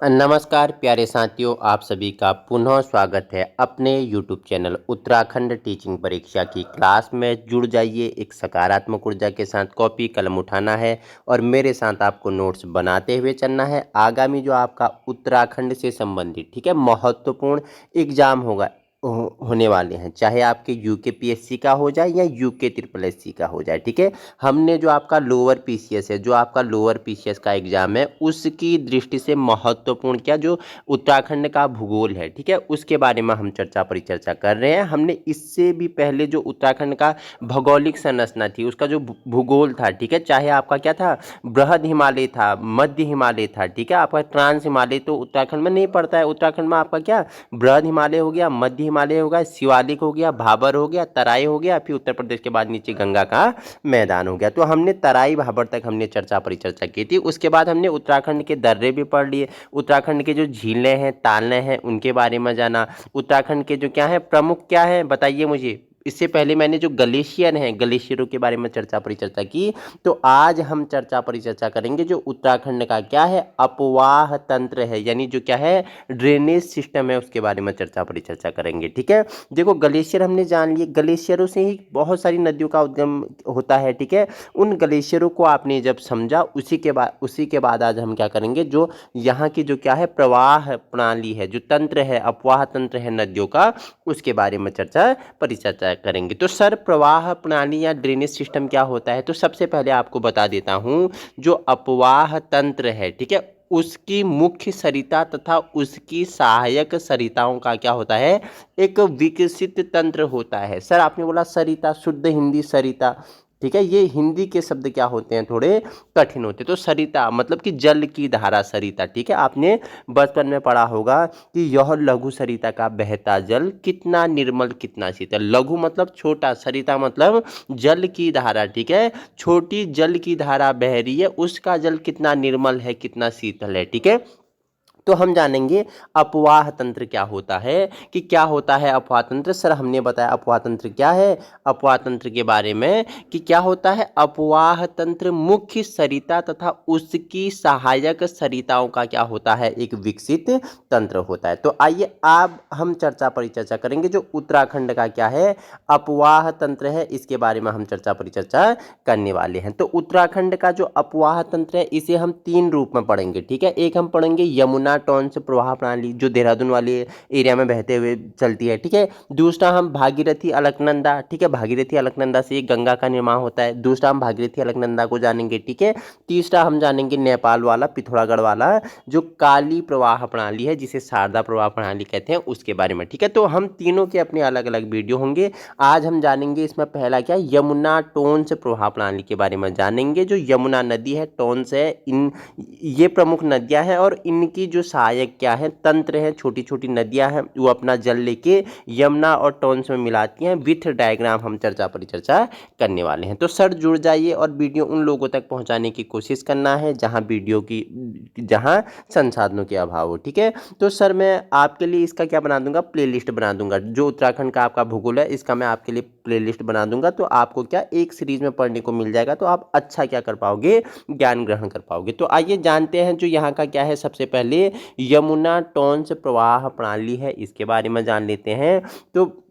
नमस्कार प्यारे साथियों, आप सभी का पुनः स्वागत है अपने YouTube चैनल उत्तराखंड टीचिंग परीक्षा की क्लास में। जुड़ जाइए, एक सकारात्मक ऊर्जा के साथ कॉपी कलम उठाना है और मेरे साथ आपको नोट्स बनाते हुए चलना है। आगामी जो आपका उत्तराखंड से संबंधित महत्वपूर्ण एग्जाम होने वाले हैं, चाहे आपके यूके का हो जाए या यूके ट्रिपल एस सी का हो जाए। ठीक है, हमने जो आपका लोअर पीसीएस है, जो आपका लोअर पीसीएस का एग्जाम है, उसकी दृष्टि से महत्वपूर्ण जो उत्तराखंड का भूगोल है, ठीक है, उसके बारे में हम परिचर्चा कर रहे हैं। हमने इससे भी पहले जो उत्तराखंड का भौगोलिक संरचना थी, उसका जो भूगोल था, ठीक है, चाहे आपका क्या था, बृहद हिमालय था, मध्य हिमालय था, ठीक है, आपका ट्रांस हिमालय तो उत्तराखंड में नहीं पड़ता है। उत्तराखंड में आपका क्या, बृहद हिमालय हो गया, मध्य हिमालय हो गया, शिवालिक हो गया, भाबर हो गया, तराई हो गया, फिर उत्तर प्रदेश के बाद नीचे गंगा का मैदान हो गया। तो हमने तराई भाबर तक हमने परिचर्चा की थी। उसके बाद हमने उत्तराखंड के दर्रे भी पढ़ लिए, उत्तराखंड के जो झीलें हैं, तालें हैं, उनके बारे में जाना। उत्तराखंड के जो क्या है प्रमुख, क्या है बताइए मुझे। इससे पहले मैंने जो ग्लेशियर हैं, ग्लेशियरों के बारे में परिचर्चा की। तो आज हम परिचर्चा करेंगे जो उत्तराखंड का क्या है, अपवाह तंत्र है, यानी जो क्या है ड्रेनेज सिस्टम है, उसके बारे में परिचर्चा करेंगे। ठीक है, देखो ग्लेशियर हमने जान लिए, ग्लेशियरों से ही बहुत सारी नदियों का उद्गम होता है। ठीक है, उन ग्लेशियरों को आपने जब समझा, उसी के बाद आज हम क्या करेंगे, जो यहाँ की जो क्या है प्रवाह प्रणाली है, जो तंत्र है, अपवाह तंत्र है नदियों का, उसके बारे में परिचर्चा करेंगे। तो सर, प्रवाह प्रणाली या ड्रेनेज सिस्टम क्या होता है, तो सबसे पहले आपको बता देता हूं, जो अपवाह तंत्र है, ठीक है, उसकी मुख्य सरिता तथा उसकी सहायक सरिताओं का क्या होता है, एक विकसित तंत्र होता है। सर आपने बोला सरिता, शुद्ध हिंदी सरिता, ठीक है, ये हिंदी के शब्द क्या होते हैं, थोड़े कठिन होते हैं। तो सरिता मतलब कि जल की धारा, सरिता, ठीक है, आपने बचपन में पढ़ा होगा कि यह लघु सरिता का बहता जल कितना निर्मल कितना शीतल। लघु मतलब छोटा, सरिता मतलब जल की धारा, ठीक है, छोटी जल की धारा बह रही है, उसका जल कितना निर्मल है, कितना शीतल है। ठीक है, तो हम जानेंगे अपवाह तंत्र क्या होता है, कि क्या होता है अपवाह तंत्र। सर हमने बताया अपवाह तंत्र क्या है, अपवाह तंत्र के बारे में कि क्या होता है, अपवाह तंत्र मुख्य सरिता तथा उसकी सहायक सरिताओं का क्या होता है, एक विकसित तंत्र होता है। तो आइए अब हम परिचर्चा करेंगे जो उत्तराखंड का क्या है अपवाह तंत्र है, इसके बारे में हम परिचर्चा करने वाले हैं। तो उत्तराखंड का जो अपवाह तंत्र है, इसे हम तीन रूप में पढ़ेंगे। ठीक है, एक हम पढ़ेंगे यमुना टॉन्स प्रवाह प्रणाली, जो देहरादून वाले एरिया में बहते हुए चलती है। ठीक है, दूसरा हम भागीरथी अलकनंदा, ठीक है, भागीरथी अलकनंदा से गंगा का निर्माण होता है, दूसरा हम भागीरथी अलकनंदा को जानेंगे। ठीक है, तीसरा हम जानेंगे नेपाल वाला, पिथौरागढ़ वाला जो काली प्रवाह प्रणाली है, जिसे शारदा प्रवाह प्रणाली कहते हैं, उसके बारे में। ठीक है, तो हम तीनों के अपने अलग अलग वीडियो होंगे। आज हम जानेंगे इसमें पहला क्या, यमुना टोन्स प्रवाह प्रणाली के बारे में जानेंगे। जो यमुना नदी है, टोन्स है, ये प्रमुख नदियां हैं और इनकी जो सहायक क्या है तंत्र है, छोटी छोटी नदियां हैं, वो अपना जल लेके यमुना और टोन्स में मिलाती हैं। विथ डायग्राम हम परिचर्चा करने वाले हैं। तो सर जुड़ जाइए और वीडियो उन लोगों तक पहुंचाने की कोशिश करना है जहां संसाधनों के अभाव हो। ठीक है, तो सर मैं आपके लिए इसका क्या बना दूंगा, प्लेलिस्ट बना दूंगा। जो उत्तराखंड का आपका भूगोल है, इसका मैं आपके लिए प्लेलिस्ट बना दूंगा, तो आपको क्या एक सीरीज में पढ़ने को मिल जाएगा, तो आप अच्छा क्या कर पाओगे, ज्ञान ग्रहण कर पाओगे। तो आइए जानते हैं जो यहाँ का क्या है। सबसे पहले यमुना टोन्स प्रवाह प्रणाली है, इसके बारे में जान लेते हैं। तो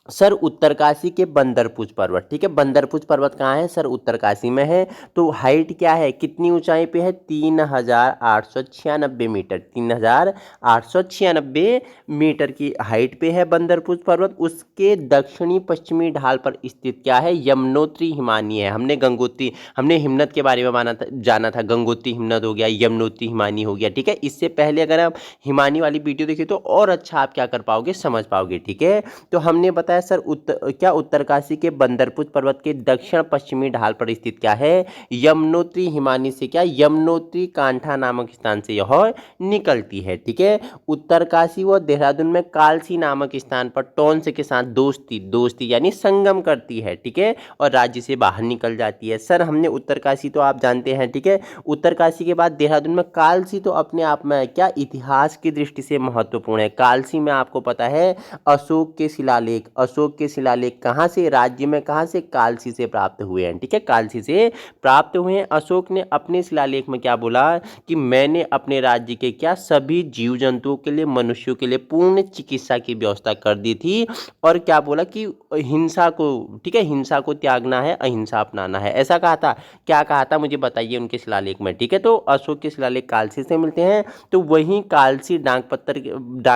सर उत्तरकाशी के बंदरपुर पर्वत, ठीक है, बंदरपुर पर्वत कहाँ है सर, उत्तरकाशी में है। तो हाइट क्या है, कितनी ऊंचाई पे है, 3896 मीटर, 3896 मीटर की हाइट पे है बंदरपुर पर्वत। उसके दक्षिणी पश्चिमी ढाल पर स्थित क्या है, यमुनोत्री हिमानी है। हमने हिमनद के बारे में जाना था, गंगोत्री हिमनद हो गया, यमुनोत्री हिमानी हो गया। ठीक है, इससे पहले अगर आप हिमानी वाली वीडियो देखिए तो और अच्छा आप क्या कर पाओगे, समझ पाओगे। ठीक है, तो हमने बताया सर उत्तरकाशी के बंदरपुर पर्वत के दक्षिण पश्चिमी ढाल पर स्थित क्या है, यमुनोत्री हिमानी से क्या, यमुनोत्री कांठा नामक स्थान से यह निकलती है। ठीक है, उत्तरकाशी व देहरादून में कालसी नामक स्थान पर टोन्स के साथ दोस्ती यानी संगम करती है। ठीक है, और राज्य से बाहर निकल जाती है। सर हमने उत्तरकाशी तो आप जानते हैं, ठीक है, उत्तरकाशी के बाद देहरादून में कालसी, तो अपने आप में क्या इतिहास की दृष्टि से महत्वपूर्ण है। कालसी में आपको पता है अशोक के शिलालेख कहाँ से, राज्य में कहाँ से, कालसी से प्राप्त हुए हैं। ठीक है, कालसी से प्राप्त हुए हैं। अशोक ने अपने शिलालेख में क्या बोला कि मैंने अपने राज्य के क्या सभी जीव जंतुओं के लिए, मनुष्यों के लिए पूर्ण चिकित्सा की व्यवस्था कर दी थी। और क्या बोला कि हिंसा को, ठीक है, हिंसा को त्यागना है, अहिंसा अपनाना है, ऐसा कहा था। क्या कहा था मुझे बताइए उनके शिलालेख में। ठीक है, तो अशोक के शिलालेख कालसी से मिलते हैं। तो वहीं कालसी डांग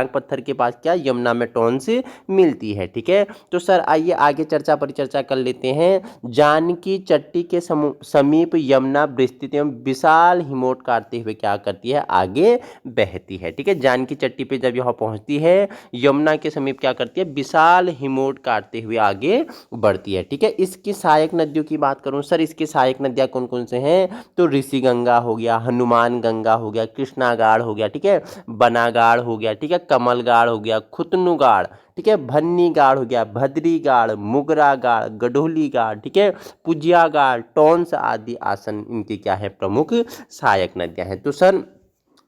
पत्थर के पास क्या, यमुना में टोंस मिलती है। ठीक है, तो सर आइए आगे चर्चा परिचर्चा कर लेते हैं। जानकी चट्टी के समीप यमुना विस्तृत एवं विशाल हिमोट काटते हुए क्या करती है, आगे बहती है। ठीक है, जानकी चट्टी पे जब यह पहुंचती है यमुना के समीप क्या करती है, विशाल हिमोट काटते हुए आगे बढ़ती है। ठीक है, इसकी सहायक नदियों की बात करूं सर, इसकी सहायक नदियां कौन कौन से हैं, तो ऋषि गंगा हो गया, हनुमान गंगा हो गया, कृष्णागाड़ हो गया, ठीक है, बनागाड़ हो गया, ठीक है, कमलगाड़ हो गया, खुतनुगाड़, ठीक है, भन्नीगाड़ हो गया, भद्रीगाड़, मुगरागाड़, गडोलीगाड़, ठीक है, पुजियागाड़, टोंस आदि आसन इनकी क्या है, प्रमुख सहायक नदियां हैं। तो सर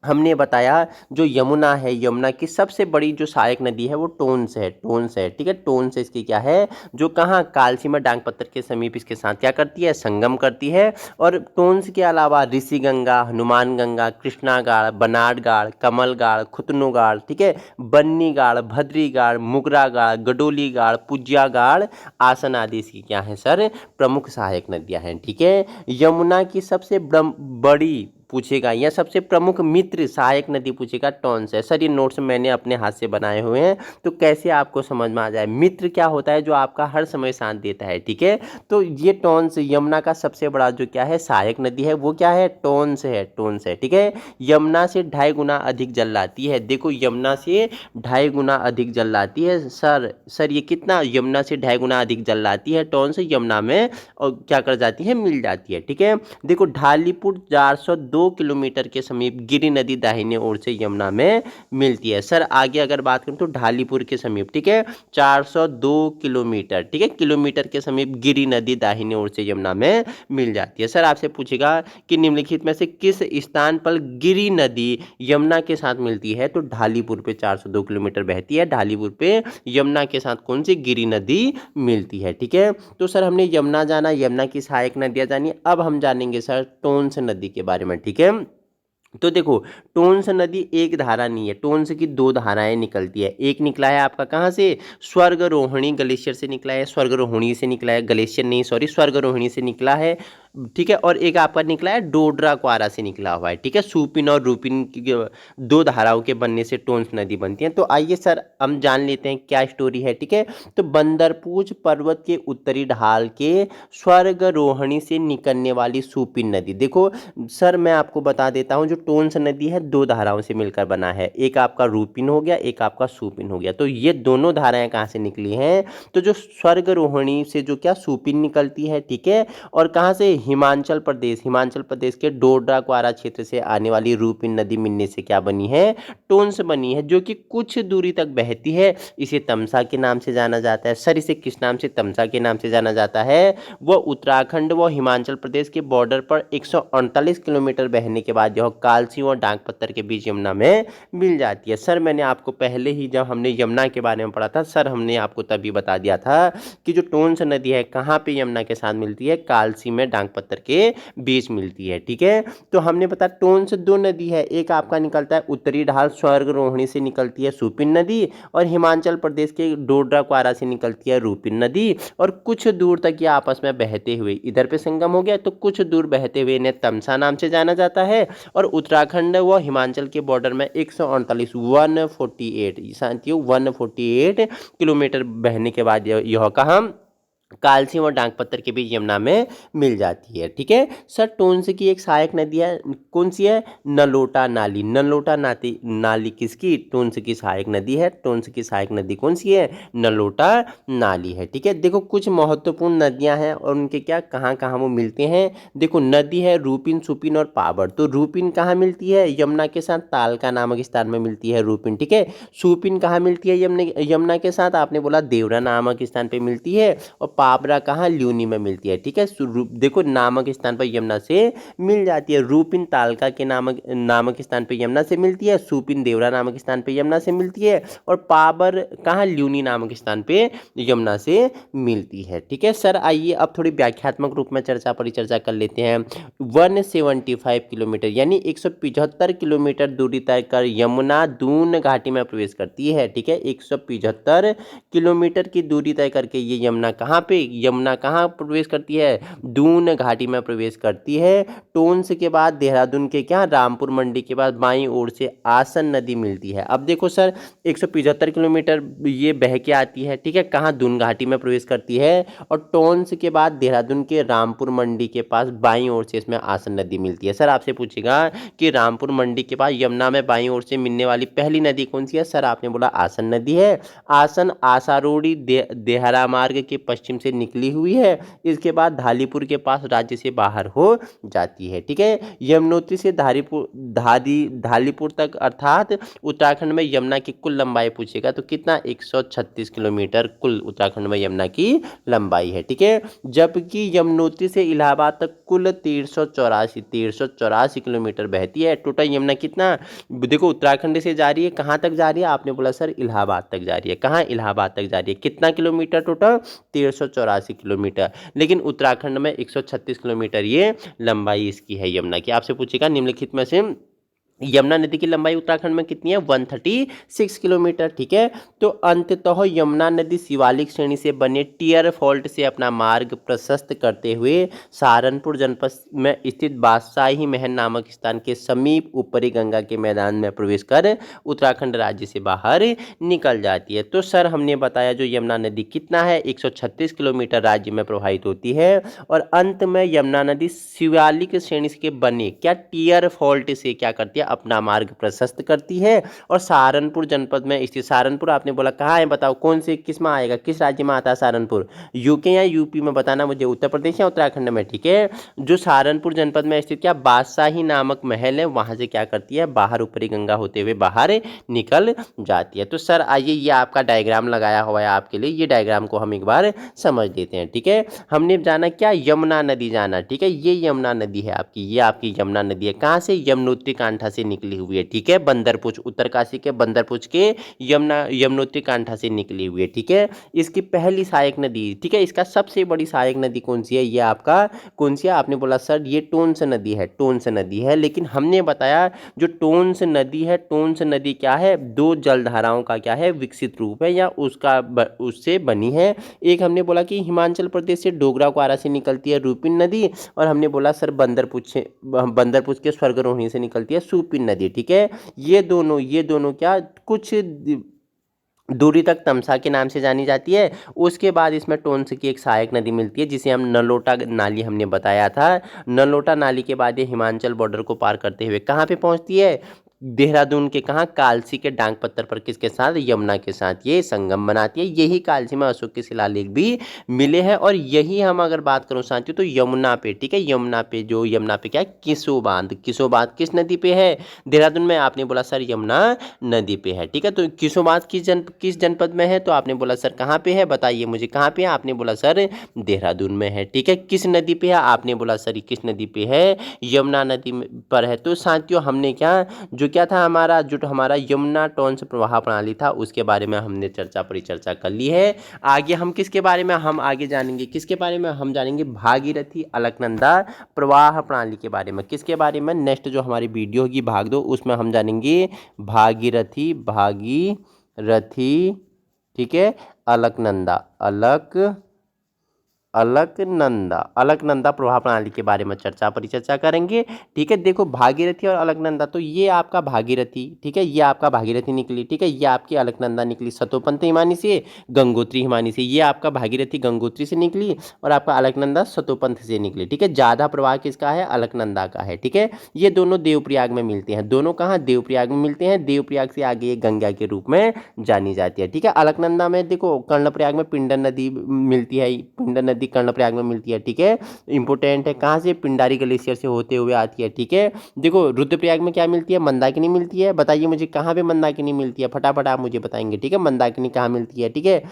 हमने बताया जो यमुना है, यमुना की सबसे बड़ी जो सहायक नदी है वो टोंस है, टोंस है। ठीक है, टोंस इसकी क्या है, जो कहाँ, कालसी में डांग पत्थर के समीप इसके साथ क्या करती है, संगम करती है। और टोंस के अलावा ऋषि गंगा, हनुमान गंगा, कृष्णागाड़, बनाडगाड़, कमलगाड़, खुतनुगाड़, ठीक है, बन्नीगाड़, भद्रीगाड़, मुगरागाड़, गडोलीगाड़, पुजियागाड़, आसन आदि इसकी क्या है सर, प्रमुख सहायक नदियां हैं। ठीक है, यमुना की सबसे बड़ी पूछेगा या सबसे प्रमुख मित्र सहायक नदी पूछेगा, टोंस है। सर ये नोट्स मैंने अपने हाथ से बनाए हुए हैं, तो कैसे आपको समझ में आ जाए। मित्र क्या होता है, जो आपका हर समय साथ देता है। ठीक है, तो ये टोंस यमुना का सबसे बड़ा जो क्या है, सहायक नदी है, वो क्या है, टोंस है, टोंस है। ठीक है, यमुना से 2.5 गुना अधिक जल लाती है। देखो यमुना से 2.5 गुना अधिक जल लाती है। सर ये कितना, यमुना से 2.5 गुना अधिक जल लाती है टोंस यमुना में, और क्या कर जाती है, मिल जाती है। ठीक है, देखो ढालीपुर 402 किलोमीटर के समीप गिरि नदी दाहिने ओर से यमुना में मिलती है। सर आगे अगर बात करें तो ढालीपुर के समीप, ठीक है, 402 किलोमीटर, ठीक है, किलोमीटर के समीप गिरि नदी दाहिने ओर से यमुना में मिल जाती है। सर आपसे पूछेगा कि निम्नलिखित में से किस स्थान पर गिरि नदी यमुना के साथ मिलती है, तो ढालीपुर पे 402 किलोमीटर बहती है, ढालीपुर पे यमुना के साथ कौन सी, गिरि नदी मिलती है। ठीक है, तो सर हमने यमुना जाना, यमुना की सहायक नदियां जानी, अब हम जानेंगे सर टोंस नदी के बारे में। ठीक है, तो देखो टोंस नदी एक धारा नहीं है, टोंस की 2 धाराएं निकलती है। एक निकला है आपका कहाँ से, स्वर्गरोहिणी ग्लेशियर से निकला है, स्वर्गरोहिणी से निकला है, ग्लेशियर नहीं सॉरी, स्वर्गरोहिणी से निकला है। ठीक है, और एक आपका निकला है डोडरा क्वारा से निकला हुआ है। ठीक है, सुपिन और रूपिन की 2 धाराओं के बनने से टोंस नदी बनती है। तो आइए सर हम जान लेते हैं क्या स्टोरी है। ठीक है, तो बंदरपूछ पर्वत के उत्तरी ढाल के स्वर्गरोहिणी से निकलने वाली सुपिन नदी, देखो सर मैं आपको बता देता हूं, जो टोंस नदी है 2 धाराओं से मिलकर बना है, एक आपका रूपिन हो गया, एक आपका सुपिन हो गया। तो ये दोनों धाराएं कहाँ से निकली हैं, तो जो स्वर्गरोहिणी से जो क्या सुपिन निकलती है, ठीक है, और कहाँ से, हिमाचल प्रदेश के डोडरा क्वारा क्षेत्र से आने वाली रूपिन नदी मिलने से क्या बनी है, टोंस बनी है, जो कि कुछ दूरी तक बहती है। इसे तमसा के नाम से जाना जाता है। सर इसे किस नाम से, तमसा के नाम से जाना जाता है। वह उत्तराखंड व हिमाचल प्रदेश के बॉर्डर पर 148 किलोमीटर बहने के बाद यह कालसी और डांग पत्थर के बीच यमुना में मिल जाती है। सर मैंने आपको पहले ही जब हमने यमुना के बारे में पढ़ा था, सर हमने आपको तभी बता दिया था कि जो टोंस नदी है कहाँ पे यमुना के साथ मिलती है, कालसी में डांग पत्थर के बीच मिलती है। ठीक है, तो हमने पता टोंस 2 नदी है, एक आपका निकलता है उत्तरी ढाल स्वर्गरोहिणी से निकलती है सुपिन नदी, और हिमाचल प्रदेश के डोडरा क्वारा से निकलती है रूपिन नदी, और कुछ दूर तक ये आपस में बहते हुए इधर पे संगम हो गया, तो कुछ दूर बहते हुए इन्हें तमसा नाम से जाना जाता है। और उत्तराखंड व हिमाचल के बॉर्डर में 148 साथियों 148 किलोमीटर बहने के बाद यह कहाँ, कालसी और डांग पत्थर के बीच यमुना में मिल जाती है। ठीक है, सर टोंस की एक सहायक नदी है, कौन सी है, नलोटा नाली, नलोटा नाली किसकी, टोंस की सहायक नदी है। टोंस की सहायक नदी कौन सी है, नलोटा नाली है। ठीक है, देखो कुछ महत्वपूर्ण नदियां हैं और उनके क्या, कहाँ कहाँ वो मिलते हैं। देखो नदी है रूपिन, सुपिन और पावर। तो रूपिन कहाँ मिलती है, यमुना के साथ तालका नामक स्थान में मिलती है रूपिन। ठीक है, सुपिन कहाँ मिलती है, यमुना के साथ, आपने बोला देवरा नामक स्थान पे मिलती है। और पाबरा कहाँ, ल्यूनी में मिलती है। ठीक है, देखो नामक स्थान पर यमुना से मिल जाती है। रूपिन तालका के नामक स्थान पर यमुना से मिलती है। सुपिन देवरा नामक स्थान पर यमुना से मिलती है। और पाबर कहाँ, ल्यूनी नामक स्थान पे यमुना से मिलती है। ठीक है सर, आइए अब थोड़ी व्याख्यात्मक रूप में परिचर्चा कर लेते हैं। 175 किलोमीटर यानी 175 किलोमीटर दूरी तय कर यमुना दून घाटी में प्रवेश करती है। ठीक है, 175 किलोमीटर की दूरी तय करके ये यमुना कहाँ प्रवेश करती है, दून घाटी में प्रवेश करती है। टोंस के बाद देहरादून के क्या, रामपुर मंडी के बाद बाईं ओर से आसन नदी मिलती है। अब देखो सर, 175 किलोमीटर ये बह के आती है। ठीक है, कहाँ, दून घाटी में प्रवेश करती है। और टोंस के बाद देहरादून के रामपुर मंडी के पास बाईं ओर से इसमें आसन नदी मिलती है। सर आपसे पूछेगा कि रामपुर मंडी के पास यमुना में बाईं ओर से मिलने वाली पहली नदी कौन सी है। सर आपने बोला आसन नदी है। आसन आसारोड़ी देहरा मार्ग के पश्चिम से निकली हुई है। इसके बाद धालीपुर के पास राज्य से बाहर हो जाती है। ठीक है, यमुनोत्री से धालीपुर तक अर्थात उत्तराखंड में यमुना की कुल लंबाई पूछेगा तो कितना, 136 किलोमीटर कुल उत्तराखंड में यमुना की लंबाई है। ठीक है, जबकि यमुनोत्री से इलाहाबाद तक कुल 1384 किलोमीटर बहती है। टोटल यमुना कितना, देखो उत्तराखंड से जा रही है, कहाँ तक जा रही है, आपने बोला सर इलाहाबाद तक जा रही है। कहाँ, इलाहाबाद तक जा रही है। कितना किलोमीटर टोटल, 1384 किलोमीटर। लेकिन उत्तराखंड में 136 किलोमीटर ये लंबाई इसकी है यमुना की। आपसे पूछेगा निम्नलिखित में से यमुना नदी की लंबाई उत्तराखंड में कितनी है, 136 किलोमीटर। ठीक है, तो अंततः यमुना नदी शिवालिक श्रेणी से बने टियर फॉल्ट से अपना मार्ग प्रशस्त करते हुए सहारनपुर जनपद में स्थित बादशाही महल नामक स्थान के समीप ऊपरी गंगा के मैदान में प्रवेश कर उत्तराखंड राज्य से बाहर निकल जाती है। तो सर हमने बताया जो यमुना नदी कितना है, 136 किलोमीटर राज्य में प्रवाहित होती है। और अंत में यमुना नदी शिवालिक श्रेणी के बने क्या, टियर फॉल्ट से क्या करती है, अपना मार्ग प्रशस्त करती है। और सहारनपुर जनपद में स्थित, सहारनपुर आपने बोला कहाँ है, बताओ कौन से, किस में आएगा, किस राज्य में आता है सहारनपुर, यूके या यूपी में, बताना मुझे, उत्तर प्रदेश या उत्तराखंड में। ठीक है, जो सहारनपुर जनपद में स्थित क्या, बादशाही नामक महल है, वहां से क्या करती है, बाहर ऊपरी गंगा होते हुए बाहर निकल जाती है। तो सर आइए ये आपका डायग्राम लगाया हुआ है आपके लिए, ये डायग्राम को हम एक बार समझ लेते हैं। ठीक है, हमने जाना क्या, यमुना नदी जाना। ठीक है, ये यमुना नदी है आपकी, ये आपकी यमुना नदी है। कहाँ से, यमुनोत्री कांठा से निकली हुई है। ठीक है, बंदरपुच, उत्तरकाशी के बंदरपुच के यमुनोत्री कांठा से निकली हुई है। ठीक है, इसकी पहली सहायक नदी, ठीक है, इसका सबसे बड़ी सहायक नदी कौन सी है, ये आपका कौन सी है, आपने बोला सर ये टोंस नदी है, टोंस नदी है। लेकिन हमने बताया जो टोंस नदी है, टोंस नदी क्या है, दो जलधाराओं का क्या है, विकसित रूप है या उससे बनी है। एक हमने बोला कि हिमाचल प्रदेश से डोगराक्वारा से निकलती है रूपिन नदी, और हमने बोला सर बंदरपुच के स्वर्गरोहिणी से निकलती है सुपिन नदी। ठीक है, ये दोनों क्या कुछ दूरी तक तमसा के नाम से जानी जाती है। उसके बाद इसमें टोंस की एक सहायक नदी मिलती है जिसे हम नलोटा नाली हमने बताया था। नलोटा नाली के बाद ये हिमाचल बॉर्डर को पार करते हुए कहाँ पे पहुँचती है, देहरादून के कहाँ, कालसी के डांग पत्थर पर किसके साथ, यमुना के साथ ये संगम बनाती है। यही कालसी में अशोक के शिलालेख भी मिले हैं। और यही हम अगर बात करूं साथियों तो यमुना पे, ठीक है, यमुना पे क्या है, किसो बांध किस नदी पे है, देहरादून में, आपने बोला सर यमुना नदी पे है। ठीक है, तो किसो बांध किस जनपद में है, तो आपने बोला सर कहाँ पे है, बताइए मुझे कहाँ पे है, आपने बोला सर देहरादून में है। ठीक है, किस नदी पे है, आपने बोला सर किस नदी पे है, यमुना नदी पर है। तो साथियों हमने क्या था हमारा यमुना टोंस प्रवाह प्रणाली था, उसके बारे में हमने परिचर्चा कर ली है। आगे हम किसके बारे में हम जानेंगे भागीरथी अलकनंदा प्रवाह प्रणाली के बारे में। किसके बारे में, नेक्स्ट जो हमारी वीडियो होगी भाग 2 उसमें हम जानेंगे भागीरथी, ठीक है, अलकनंदा प्रवाह प्रणाली के बारे में परिचर्चा करेंगे। ठीक है, देखो भागीरथी और अलकनंदा, तो ये आपका भागीरथी, ठीक है, ये आपका भागीरथी निकली। ठीक है, ये आपकी अलकनंदा निकली सतोपंथ हिमानी से, गंगोत्री हिमानी से। ये आपका भागीरथी गंगोत्री से निकली और आपका अलकनंदा सतोपंथ से निकली। ठीक है, ज़्यादा प्रवाह किसका है, अलकनंदा का है। ठीक है, ये दोनों देवप्रयाग में मिलते हैं, दोनों कहाँ, देवप्रयाग में मिलते हैं। देवप्रयाग से आगे ये गंगा के रूप में जानी जाती है। ठीक है, अलकनंदा में देखो कर्णप्रयाग में पिंडर नदी मिलती है, पिंडर नदी कर्णप्रयाग में मिलती है। ठीक है, इंपोर्टेंट है, कहाँ से, पिंडारी ग्लेशियर से होते हुए आती है। ठीक है, देखो रुद्रप्रयाग में क्या मिलती है, मंदाकिनी मिलती है। बताइए मुझे कहाँ पे मंदाकिनी मिलती है, फटाफट आप मुझे बताएंगे। ठीक है, मंदाकिनी कहाँ मिलती है। ठीक है,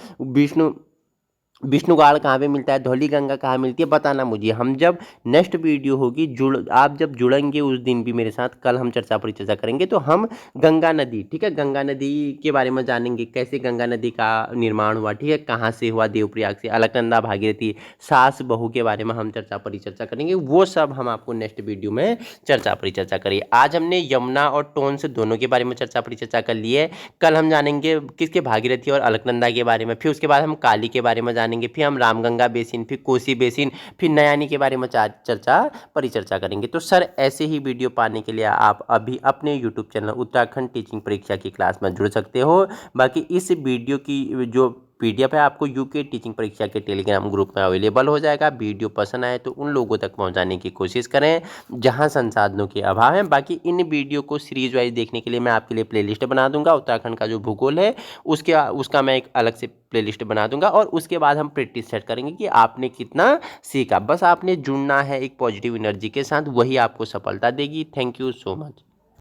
विष्णुगाड़ कहाँ पे मिलता है, धौली गंगा कहाँ मिलती है, बताना मुझे। हम जब नेक्स्ट वीडियो होगी आप जब जुड़ेंगे उस दिन भी मेरे साथ, कल हम चर्चा परिचर्चा करेंगे, तो हम गंगा नदी, ठीक है, गंगा नदी के बारे में जानेंगे, कैसे गंगा नदी का निर्माण हुआ, ठीक है, कहाँ से हुआ, देवप्रयाग से, अलकनंदा भागीरथी, सास बहू के बारे में हम चर्चा परिचर्चा करेंगे। वो सब हम आपको नेक्स्ट वीडियो में चर्चा परिचर्चा करेंगे। आज हमने यमुना और टोंस दोनों के बारे में चर्चा परिचर्चा कर ली है। कल हम जानेंगे किसके, भागीरथी और अलकनंदा के बारे में। फिर उसके बाद हम काली के बारे में जानेंगे, फिर हम रामगंगा बेसिन, फिर कोसी बेसिन, फिर नयानी के बारे में चर्चा परिचर्चा करेंगे। तो सर ऐसे ही वीडियो पाने के लिए आप अभी अपने यूट्यूब चैनल उत्तराखंड टीचिंग परीक्षा की क्लास में जुड़ सकते हो। बाकी इस वीडियो की जो पीडीएफ है आपको यूके टीचिंग परीक्षा के टेलीग्राम ग्रुप में अवेलेबल हो जाएगा। वीडियो पसंद आए तो उन लोगों तक पहुंचाने की कोशिश करें जहां संसाधनों के अभाव है। बाकी इन वीडियो को सीरीज वाइज देखने के लिए मैं आपके लिए प्लेलिस्ट बना दूंगा। उत्तराखंड का जो भूगोल है उसका मैं एक अलग से प्लेलिस्ट बना दूंगा, और उसके बाद हम प्रैक्टिस सेट करेंगे कि आपने कितना सीखा। बस आपने जुड़ना है एक पॉजिटिव एनर्जी के साथ, वही आपको सफलता देगी। Thank you so much.